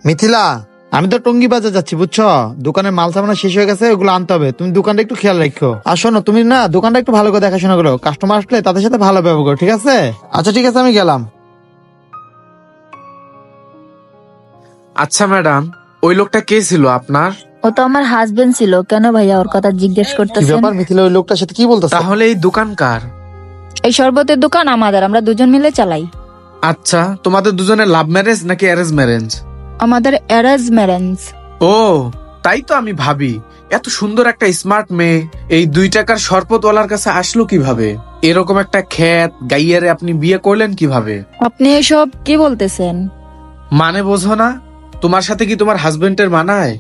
মিথিলা, আমি তো টঙ্গি বাজার যাচ্ছি বুঝছো, দোকানের মাল সামানা শেষ হয়ে গেছে, ওগুলো আনতে হবে। তুমি দোকানটা একটু খেয়াল রাখো। আর শোনো, তুমি না দোকানটা একটু ভালো করে দেখাশোনা করো, কাস্টমার আসলে তাদের সাথে ভালো ব্যবহার করো, ঠিক আছে? আচ্ছা ঠিক আছে, আমি গেলাম। আচ্ছা ম্যাডাম, ওই লোকটা কে ছিল আপনার? ও তো আমার হাজবেন্ড ছিল। কেন ভাইয়া ওর কথা জিজ্ঞেস কি করতেছেন? ব্যাপার মিথিলা, ওই লোকটার সাথে কি বলতেছ? তাহলে এই দোকান কার? এই শরবতের দোকান আমাদের, আমরা দুজন মিলে চালাই। আচ্ছা, তোমাদের দুজনের লাভ ম্যারেজ নাকি অ্যারেঞ্জ ম্যারেজ? আমাদের অ্যারেঞ্জ ম্যারেজ। ও, তাই তো আমি ভাবি এত সুন্দর একটা স্মার্ট মেয়ে এই 2 টাকার শরবতওয়ালার কাছে আসলো কিভাবে? এরকম একটা খ্যাত গাইয়ারে আপনি বিয়ে করলেন কিভাবে? আপনি এসব কি বলতেছেন? মানে বোঝো না? তোমার সাথে কি তোমার হাজবেন্ডের মানায়?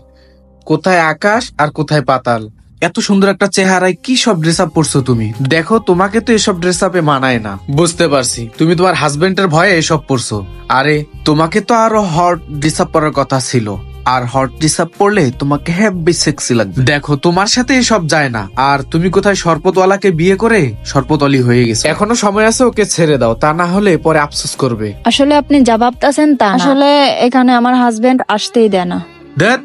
কোথায় আকাশ আর কোথায় পাতাল। এত সুন্দর একটা চেহারায় কি সব ড্রেস আপ পরছো তুমি? দেখো, তোমাকে তো এসব ড্রেস আপে মানায় না। বুঝতে পারছি, তুমি তোমার হাজবেন্ডের ভয়ে এসব পরছো। আরে, তোমাকে তো আরো হট ড্রেস আপ পরার কথা ছিল। আর হট ড্রেস আপ পরলে তোমাকে হেভি সেক্সি লাগবে। দেখো, তোমার সাথে এসব যায় না। আর তুমি কোথায় শরবতওয়ালাকে বিয়ে করে শরবতওয়ালি হয়ে গেছো। এখনো সময় আছে, ওকে ছেড়ে দাও, তা না হলে পরে আফসোস করবে। আসলে আপনি যা ভাবতেছেন তা না। আসলে এখানে আমার হাজবেন্ড আসতেই দেয় না। দেখ,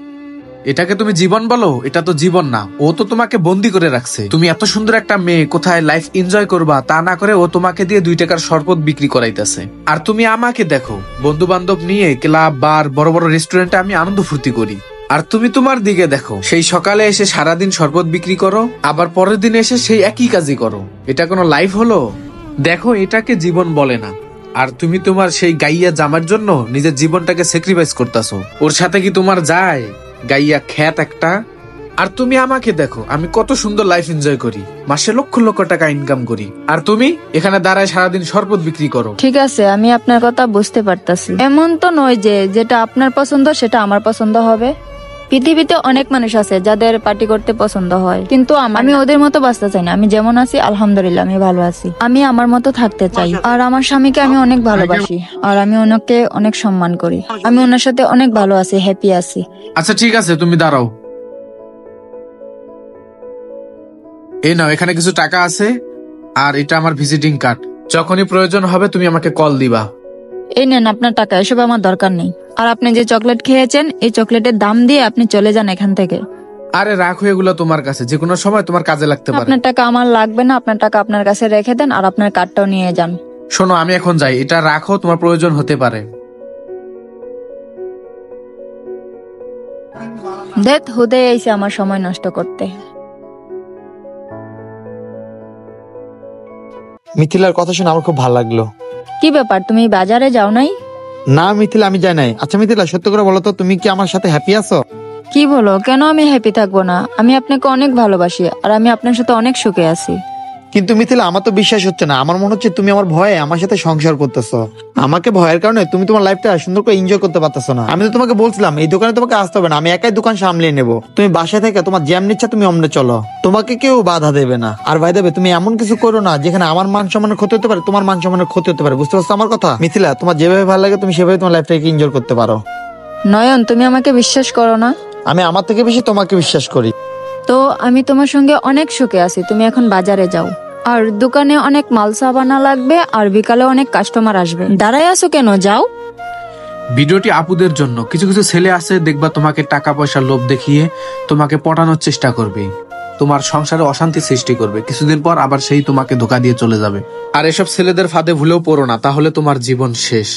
এটাকে তুমি জীবন বলো? এটা তো জীবন না, ও তো তোমাকে বন্দি করে রাখছে। তুমি এত সুন্দর একটা মেয়ে, কোথায় লাইফ এনজয় করবা তা না করে ও তোমাকে দিয়ে 2 টাকার শরবত বিক্রি করাইতেছে। আর তুমি আমাকে দেখো, বন্ধু বান্ধব নিয়ে ক্লাব, বার, বড় বড় রেস্টুরেন্টে আমি আনন্দ ফুর্তি করি। আর তুমি তোমার দিকে দেখো, সেই সকালে এসে সারাদিন শরবত বিক্রি করো, আবার পরের দিন এসে সেই একই কাজই করো। এটা কোনো লাইফ হলো? দেখো, এটাকে জীবন বলে না। আর তুমি তোমার সেই গাইয়া জামার জন্য নিজের জীবনটাকে স্যাক্রিফাইস করতেছো। ওর সাথে কি তোমার যায়? গাইয়া খ্যাত একটা। আর তুমি আমাকে দেখো, আমি কত সুন্দর লাইফ এনজয় করি, মাসে লক্ষ লক্ষ টাকা ইনকাম করি। আর তুমি এখানে দাঁড়ায় সারাদিন শরবত বিক্রি করো। ঠিক আছে, আমি আপনার কথা বুঝতে পারতাছি। এমন তো নয় যে যেটা আপনার পছন্দ সেটা আমার পছন্দ হবে। পৃথিবীতে অনেক মানুষ আছে যাদের পার্টি করতে পছন্দ হয়, কিন্তু আমি ওদের মতো বাঁচতে চাই না। আমি যেমন আছি আলহামদুলিল্লাহ, আমি ভালো আছি। আমি আমার মতো থাকতে চাই। আর আমার স্বামীকে আমি অনেক ভালোবাসি, আর আমি ওনাকে অনেক সম্মান করি। আমি ওনার সাথে অনেক ভালো আছি, হ্যাপি আছি। আচ্ছা ঠিক আছে, তুমি দাঁড়াও। এই নাও, এখানে কিছু টাকা আছে, আর এটা আমার ভিজিটিং কার্ড। যখনই প্রয়োজন হবে তুমি আমাকে কল দিবা। এই নেন আপনার টাকা, এসব আমার দরকার নেই। আর আপনি যে চকলেট খেয়েছেন, এই চকলেটের দাম দিয়ে আপনি চলে যান এখান থেকে। আরে রাখো, এগুলো তোমার কাছে, যে কোনো সময় তোমার কাজে লাগতে পারে। আপনার টাকা আমার লাগবে না, আপনার টাকা আপনার কাছে রেখে দেন, আর আপনার কার্ডটাও নিয়ে যান। শোনো, আমি এখন যাই, এটা রাখো, তোমার প্রয়োজন হতে পারে। দেখ, হুদে এসে আমার সময় নষ্ট করতে। মিথিলার কথা শুনে আমার খুব ভালো লাগলো। কি ব্যাপার, তুমি বাজারে যাও নাই? না মিথিলা, আমি যাই নাই। আচ্ছা মিথিলা, সত্য করে বলো তো, তুমি কি আমার সাথে হ্যাপি আছো? কি বলো, কেন আমি হ্যাপি থাকবো না? আমি আপনাকে অনেক ভালোবাসি, আর আমি আপনার সাথে অনেক সুখে আছি। কিন্তু মিথিলা, আমার তো বিশ্বাস হচ্ছে না। আমার মনে হচ্ছে তুমি আমার ভয়ে আমার সাথে সংসার করতেছো। আমাকে ভয়ের কারণে তুমি তোমার লাইফটা সুন্দর করে এনজয় করতে পারতেছো না। আমি তো তোমাকে বলছিলাম এই দোকানে তোমাকে আসতে হবে না, আমি একাই দোকান সামলিয়ে নেবো। তুমি বাসায় থেকে তোমার জ্যাম নিচ্ছা, তুমি অমনে চলো, তোমাকে কেউ বাধা দেবে না। আর ভাই দেবে, তুমি এমন কিছু করো না যেখানে আমার মান সম্মানের ক্ষতি হতে পারে, তোমার মান সম্মানের ক্ষতি হতে পারে। বুঝতে পারছো আমার কথা? মিথিলা, তোমার যেভাবে ভালো লাগে তুমি সেভাবে তোমার লাইফটাকে এনজয় করতে পারো। নয়ন, তুমি আমাকে বিশ্বাস করো না? আমি আমার থেকে বেশি তোমাকে বিশ্বাস করি। তো আমি তোমার সঙ্গে অনেক সুখে আছি। তুমি এখন বাজারে যাও, আর দোকানে অনেক মাল সাবানা লাগবে, আর বিকালে অনেক কাস্টমার আসবে। দাঁড়ায় আছো কেন? যাও। ভিডিওটি আপুদের জন্য। কিছু কিছু ছেলে আছে, দেখবা তোমাকে টাকা পয়সার লোভ দেখিয়ে তোমাকে পটানোর চেষ্টা করবে, তোমার সংসারে অশান্তি সৃষ্টি করবে। কিছুদিন পর আবার সেই তোমাকে ধোকা দিয়ে চলে যাবে। আর এসব ছেলেদের ফাঁদে ভুলেও পড়ো না, তাহলে তোমার জীবন শেষ।